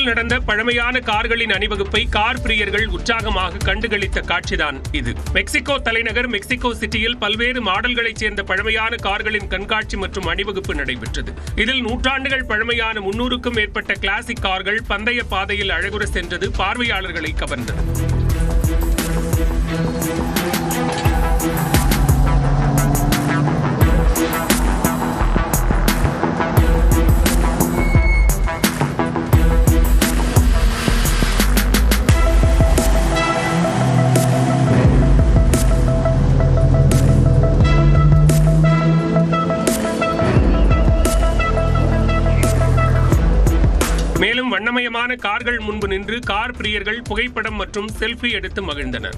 முதல் நடந்த பழமையான கார்களின் அணிவகுப்பை கார் பிரியர்கள் உற்சாகமாக கண்டுகளித்த காட்சிதான் இது. மெக்சிகோ தலைநகர் மெக்சிகோ சிட்டியில் பல்வேறு மாடல்களைச் சேர்ந்த பழமையான கார்களின் கண்காட்சி மற்றும் அணிவகுப்பு நடைபெற்றது. இதில் நூற்றாண்டுகள் பழமையான 300க்கும் மேற்பட்ட கிளாசிக் கார்கள் பந்தய பாதையில் அழகுற சென்றது பார்வையாளர்களை கவர்ந்தது. மேலும் வண்ணமயமான கார்கள் முன்பு நின்று கார் பிரியர்கள் புகைப்படம் மற்றும் செல்ஃபி எடுத்து மகிழ்ந்தனர்.